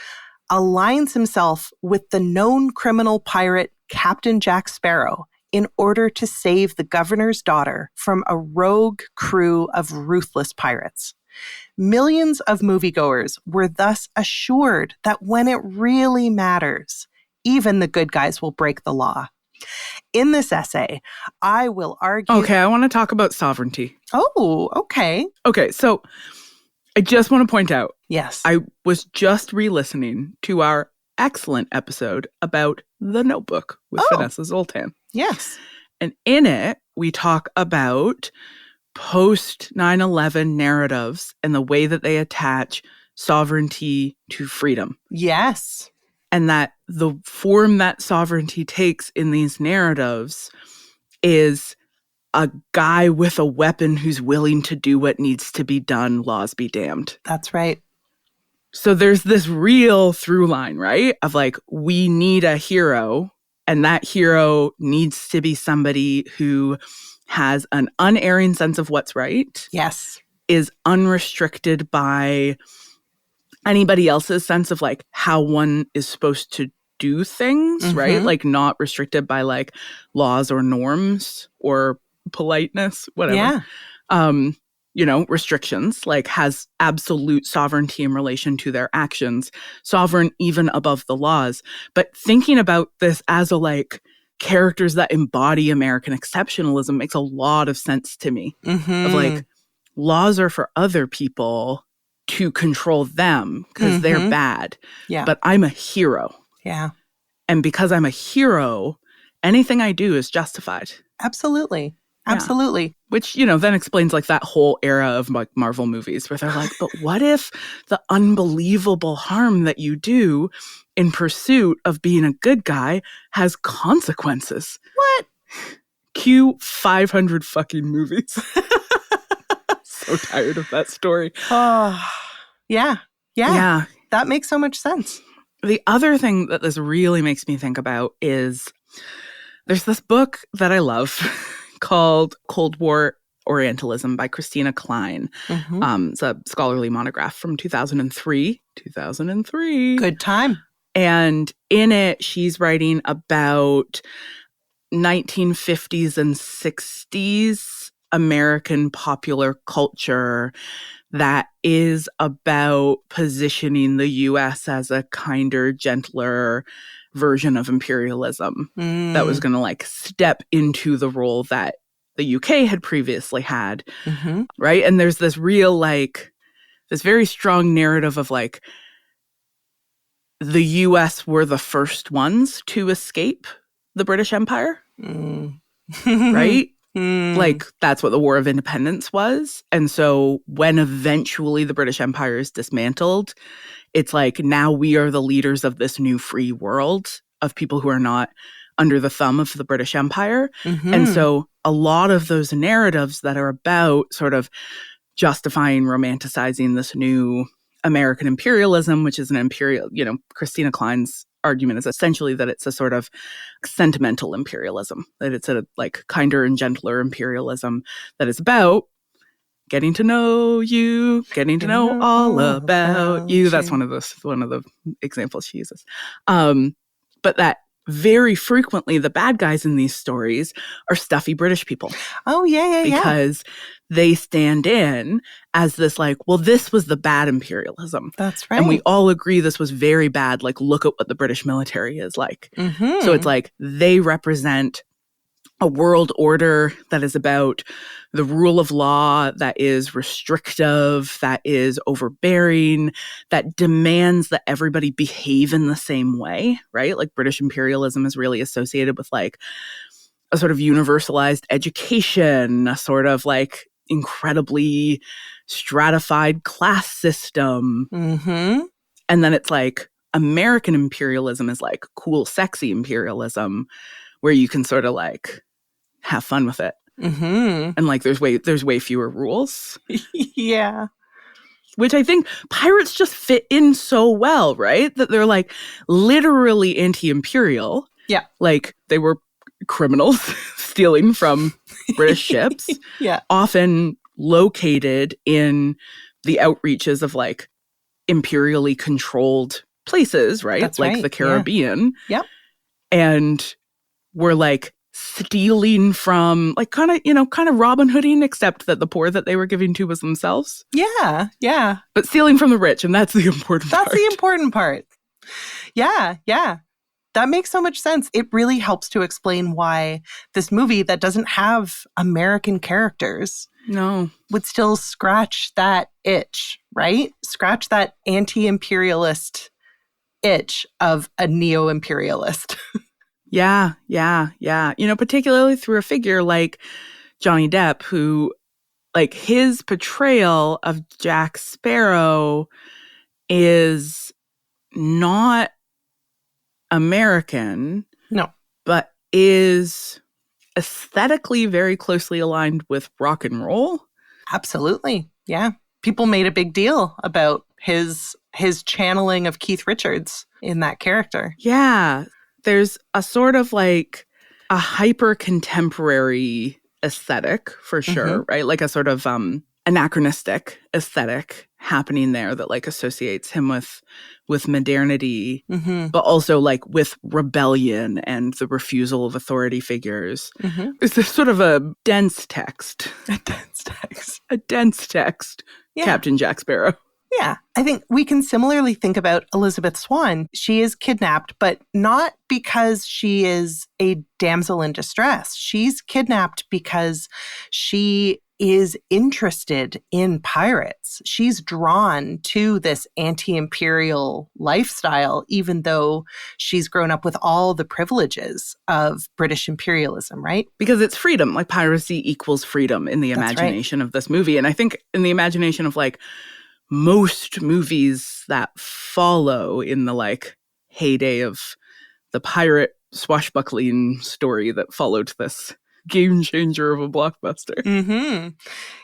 aligns himself with the known criminal pirate Captain Jack Sparrow in order to save the governor's daughter from a rogue crew of ruthless pirates. Millions of moviegoers were thus assured that when it really matters, even the good guys will break the law. In this essay, I will argue... Okay, I want to talk about sovereignty. Oh, okay. Okay, so I just want to point out. Yes. I was just re-listening to our excellent episode about The Notebook with Vanessa Zoltan. Yes. And in it, we talk about post 9/11 narratives and the way that they attach sovereignty to freedom. Yes. And that the form that sovereignty takes in these narratives is a guy with a weapon who's willing to do what needs to be done, laws be damned. That's right. So there's this real through line, right? Of like, we need a hero, and that hero needs to be somebody who has an unerring sense of what's right. Yes. Is unrestricted by anybody else's sense of like how one is supposed to do things, right? Like not restricted by like laws or norms or politeness, whatever. Yeah. Restrictions, like has absolute sovereignty in relation to their actions, sovereign even above the laws. But thinking about this as a like characters that embody American exceptionalism makes a lot of sense to me. Of like, laws are for other people to control them because they're bad. Yeah. But I'm a hero. Yeah. And because I'm a hero, anything I do is justified. Absolutely. Absolutely. Yeah. Which, then explains like that whole era of like Marvel movies where they're like, but what if the unbelievable harm that you do in pursuit of being a good guy has consequences? What? Cue 500 fucking movies. So tired of that story. Yeah. That makes so much sense. The other thing that this really makes me think about is there's this book that I love called Cold War Orientalism by Christina Klein. It's a scholarly monograph from 2003. Good time. And in it, she's writing about 1950s and 60s American popular culture that is about positioning the U.S. as a kinder, gentler version of imperialism that was going to like step into the role that the UK had previously had, right? And there's this real like, this very strong narrative of like, the US were the first ones to escape the British Empire, right? Like, that's what the War of Independence was. And so when eventually the British Empire is dismantled, it's like, now we are the leaders of this new free world of people who are not under the thumb of the British Empire. And so a lot of those narratives that are about sort of justifying, romanticizing this new American imperialism, which is an imperial, Christina Klein's argument is essentially that it's a sort of sentimental imperialism, that it's a like kinder and gentler imperialism that is about getting to know you, getting to know all about you. That's one of the examples she uses. But that very frequently the bad guys in these stories are stuffy British people. Oh, yeah. Because they stand in as this like, well, this was the bad imperialism. That's right. And we all agree this was very bad. Like, look at what the British military is like. So it's like they represent a world order that is about the rule of law, that is restrictive, that is overbearing, that demands that everybody behave in the same way, right? Like British imperialism is really associated with like a sort of universalized education, a sort of like incredibly stratified class system. And then it's like American imperialism is like cool, sexy imperialism where you can sort of like have fun with it. And like there's way fewer rules. Yeah. Which I think pirates just fit in so well, right? That they're like literally anti-imperial. Yeah. Like they were criminals stealing from British ships. Yeah. Often located in the outreaches of like imperially controlled places, right? That's like right. the Caribbean. Yep. And were like stealing from like kind of Robin Hooding, except that the poor that they were giving to was themselves. Yeah. Yeah. But stealing from the rich, and that's the important part. That's the important part. Yeah. Yeah. That makes so much sense. It really helps to explain why this movie that doesn't have American characters would still scratch that itch, right? Scratch that anti-imperialist itch of a neo-imperialist. Yeah. Particularly through a figure like Johnny Depp, who, like, his portrayal of Jack Sparrow is not American. No. But is aesthetically very closely aligned with rock and roll. Absolutely. Yeah. People made a big deal about his channeling of Keith Richards in that character. Yeah. There's a sort of like a hyper contemporary aesthetic for sure, right? Like a sort of anachronistic aesthetic happening there that like associates him with modernity, but also like with rebellion and the refusal of authority figures. It's a sort of a dense text. A dense text. Yeah. Captain Jack Sparrow. Yeah, I think we can similarly think about Elizabeth Swann. She is kidnapped, but not because she is a damsel in distress. She's kidnapped because she is interested in pirates. She's drawn to this anti-imperial lifestyle, even though she's grown up with all the privileges of British imperialism, right? Because it's freedom. Like piracy equals freedom in the imagination of this movie. And I think in the imagination of like most movies that follow in the like heyday of the pirate swashbuckling story that followed this game changer of a blockbuster.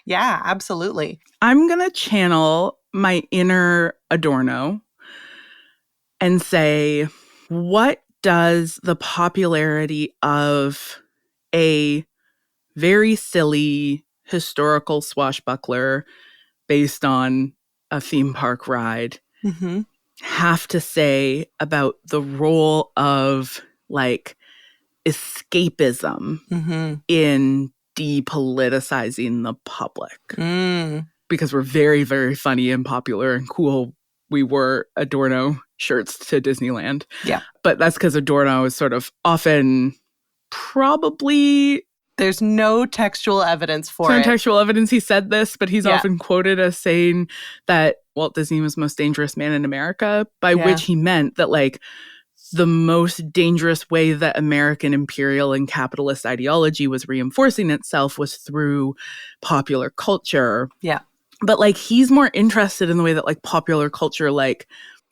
Yeah, absolutely. I'm going to channel my inner Adorno and say, what does the popularity of a very silly historical swashbuckler based on a theme park ride have to say about the role of like escapism in depoliticizing the public? Because we're very, very funny and popular and cool. We wore Adorno shirts to Disneyland. Yeah. But that's because Adorno is sort of often probably... There's no textual evidence for it. No textual evidence he said this, but he's often quoted as saying that Walt Disney was the most dangerous man in America, by which he meant that, like, the most dangerous way that American imperial and capitalist ideology was reinforcing itself was through popular culture. Yeah. But, like, he's more interested in the way that, like, popular culture, like,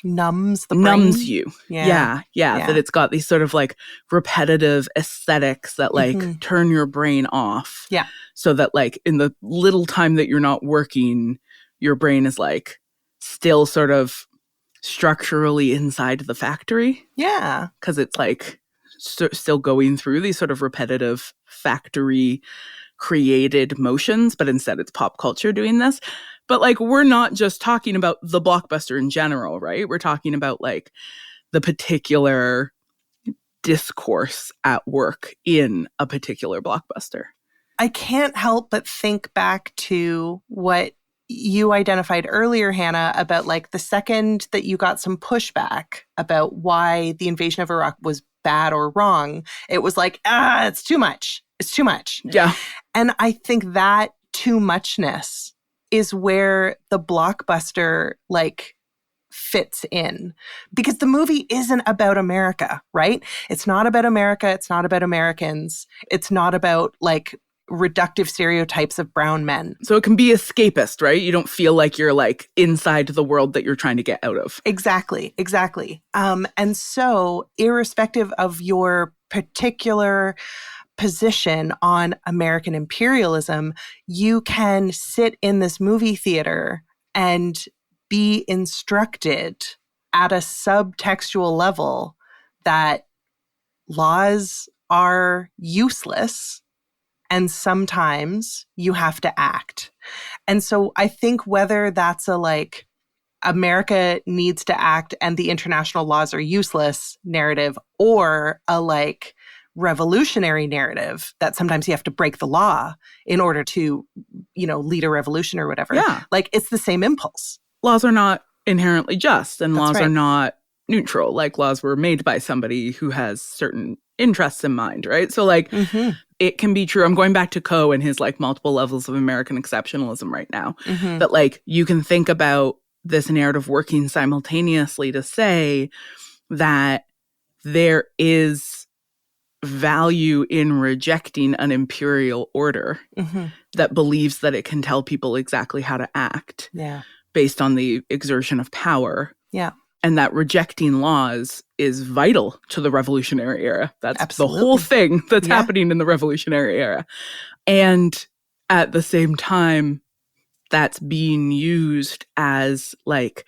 numbs the brain. Numbs you. Yeah. That it's got these sort of like repetitive aesthetics that like turn your brain off. Yeah. So that like in the little time that you're not working, your brain is like still sort of structurally inside the factory. Yeah. Because it's like still going through these sort of repetitive factory created motions, but instead it's pop culture doing this. But, like, we're not just talking about the blockbuster in general, right? We're talking about, like, the particular discourse at work in a particular blockbuster. I can't help but think back to what you identified earlier, Hannah, about, like, the second that you got some pushback about why the invasion of Iraq was bad or wrong, it was like, it's too much. It's too much. Yeah. And I think that too muchness is where the blockbuster like fits in, because the movie isn't about America, right? It's not about America. It's not about Americans. It's not about like reductive stereotypes of brown men. So it can be escapist, right? You don't feel like you're like inside the world that you're trying to get out of. Exactly. And so irrespective of your particular position on American imperialism, you can sit in this movie theater and be instructed at a subtextual level that laws are useless and sometimes you have to act. And so I think whether that's a like America needs to act and the international laws are useless narrative, or a like revolutionary narrative that sometimes you have to break the law in order to, lead a revolution or whatever. Yeah. Like, it's the same impulse. Laws are not inherently just, and That's laws right. are not neutral. Like, laws were made by somebody who has certain interests in mind, right? So, like, it can be true. I'm going back to Coe and his, like, multiple levels of American exceptionalism right now. That, like, you can think about this narrative working simultaneously to say that there is value in rejecting an imperial order that believes that it can tell people exactly how to act based on the exertion of power. Yeah. And that rejecting laws is vital to the Revolutionary era. That's Absolutely. the whole thing that's happening in the Revolutionary era. And at the same time, that's being used as like,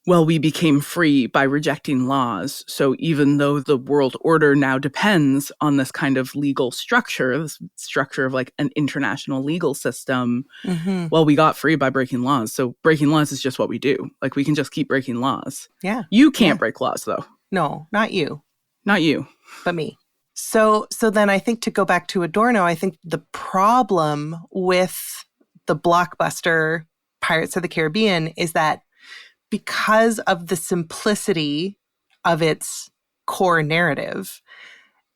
well, we became free by rejecting laws. So even though the world order now depends on this kind of legal structure, this structure of like an international legal system, well, we got free by breaking laws. So breaking laws is just what we do. Like, we can just keep breaking laws. Yeah. You can't break laws, though. No, not you. Not you. But me. So then I think, to go back to Adorno, I think the problem with the blockbuster Pirates of the Caribbean is that because of the simplicity of its core narrative,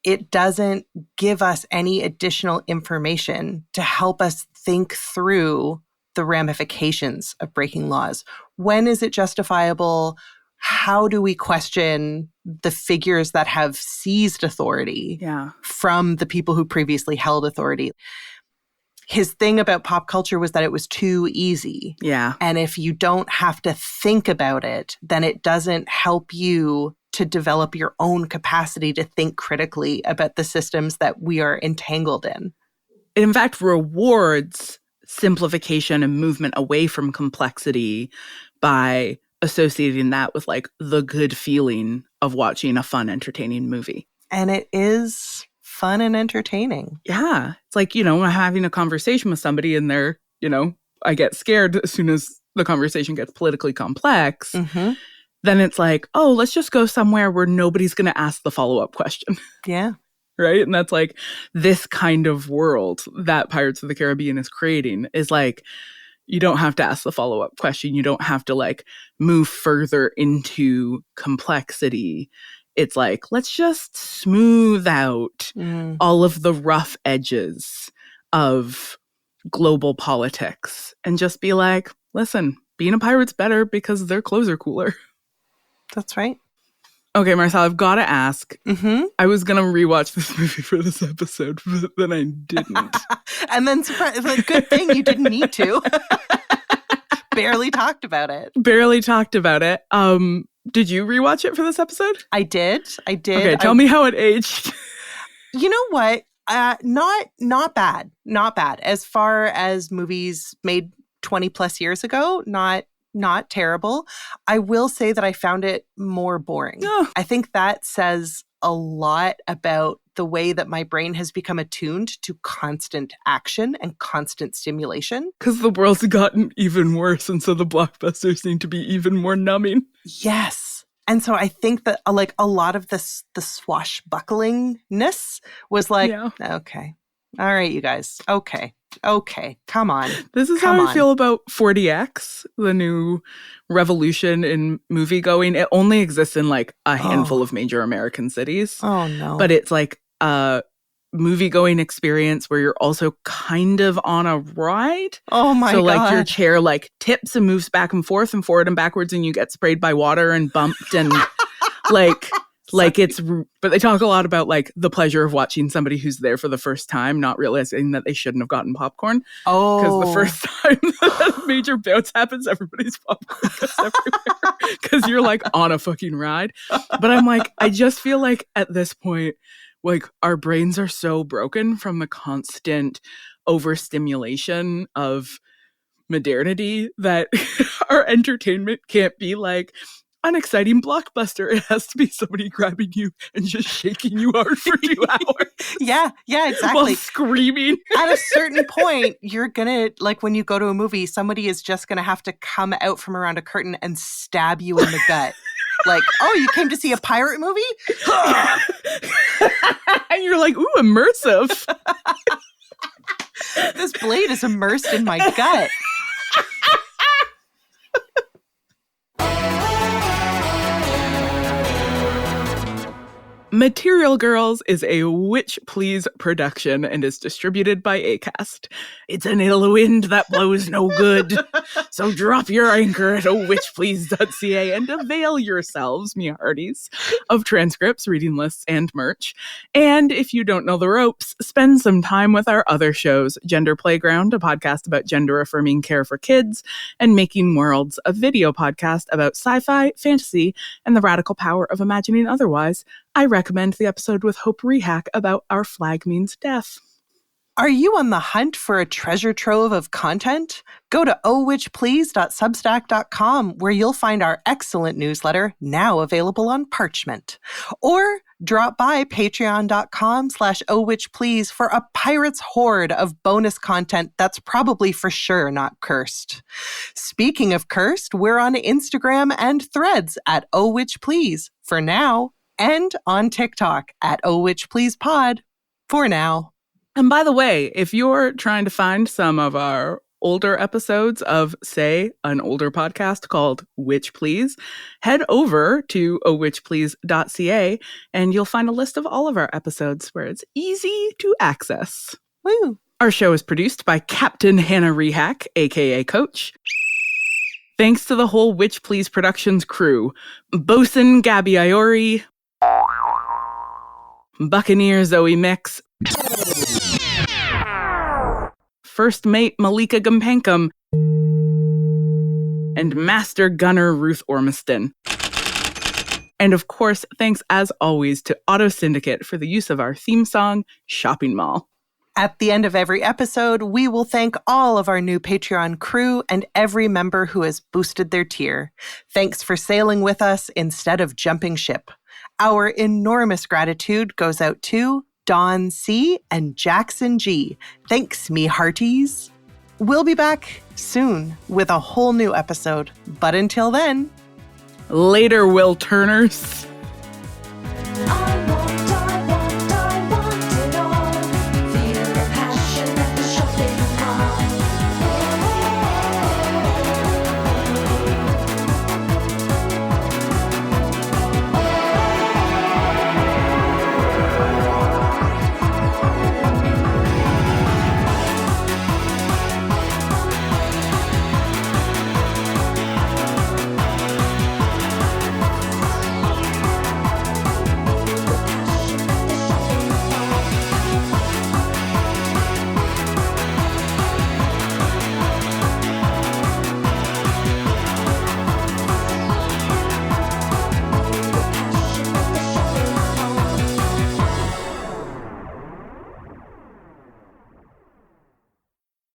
it doesn't give us any additional information to help us think through the ramifications of breaking laws. When is it justifiable? How do we question the figures that have seized authority from the people who previously held authority? His thing about pop culture was that it was too easy. Yeah. And if you don't have to think about it, then it doesn't help you to develop your own capacity to think critically about the systems that we are entangled in. It, in fact, rewards simplification and movement away from complexity by associating that with like the good feeling of watching a fun, entertaining movie. And it is fun and entertaining. Yeah. It's like, I'm having a conversation with somebody and they're, I get scared as soon as the conversation gets politically complex. Then it's like, oh, let's just go somewhere where nobody's going to ask the follow-up question. Yeah. Right? And that's like this kind of world that Pirates of the Caribbean is creating is like, you don't have to ask the follow-up question. You don't have to like move further into complexity. It's like, let's just smooth out all of the rough edges of global politics and just be like, listen, being a pirate's better because their clothes are cooler. That's right. Okay, Marcelle, I've got to ask. I was going to rewatch this movie for this episode, but then I didn't. And then, like, good thing you didn't need to. Barely talked about it. Did you rewatch it for this episode? I did. Okay, tell me how it aged. You know what? Not bad. Not bad. As far as movies made 20 plus years ago, not terrible. I will say that I found it more boring. Oh. I think that says a lot about the way that my brain has become attuned to constant action and constant stimulation. Because the world's gotten even worse, and so the blockbusters seem to be even more numbing. Yes. And so I think that like a lot of this, the swashbucklingness was like, okay, all right, you guys. Okay, come on. This is how I feel about 40X, the new revolution in movie going. It only exists in like a handful of major American cities. Oh, no. But it's like a movie going experience where you're also kind of on a ride. Oh my God. So like your chair like tips and moves back and forth and forward and backwards, and you get sprayed by water and bumped and like it's, but they talk a lot about like the pleasure of watching somebody who's there for the first time, not realizing that they shouldn't have gotten popcorn. Oh. Because the first time that a major bounce happens, everybody's popcorn goes everywhere. Because you're like on a fucking ride. But I'm like, I just feel like at this point, like our brains are so broken from the constant overstimulation of modernity that our entertainment can't be like an exciting blockbuster. It has to be somebody grabbing you and just shaking you hard for 2 hours. Yeah, exactly. While screaming. At a certain point, you're going to, like when you go to a movie, somebody is just going to have to come out from around a curtain and stab you in the gut. Like, oh, you came to see a pirate movie? And you're like, ooh, immersive. This blade is immersed in my gut. Material Girls is a Witch Please production and is distributed by Acast. It's an ill wind that blows no good. So drop your anchor at witchplease.ca and avail yourselves, me hearties, of transcripts, reading lists, and merch. And if you don't know the ropes, spend some time with our other shows, Gender Playground, a podcast about gender-affirming care for kids, and Making Worlds, a video podcast about sci-fi, fantasy, and the radical power of imagining otherwise. I recommend the episode with Hope Rehack about Our Flag Means Death. Are you on the hunt for a treasure trove of content? Go to ohwitchplease.substack.com, where you'll find our excellent newsletter, now available on parchment. Or drop by patreon.com/ohwitchplease for a pirate's hoard of bonus content that's probably for sure not cursed. Speaking of cursed, we're on Instagram and Threads at ohwitchplease for now, and on TikTok at ohwitchpleasepod for now. And by the way, if you're trying to find some of our older episodes of, say, an older podcast called Witch Please, head over to ohwitchplease.ca and you'll find a list of all of our episodes where it's easy to access. Woo! Our show is produced by Captain Hannah Rehack, aka Coach. Thanks to the whole Witch Please Productions crew. Bosun Gabby Iori, Buccaneer Zoe Mix, First Mate Malika Gumpankum, and Master Gunner Ruth Ormiston. And of course, thanks as always to Auto Syndicate for the use of our theme song, Shopping Mall. At the end of every episode, we will thank all of our new Patreon crew and every member who has boosted their tier. Thanks for sailing with us instead of jumping ship. Our enormous gratitude goes out to Dawn C. and Jackson G. Thanks, me hearties. We'll be back soon with a whole new episode. But until then, later, Will Turners.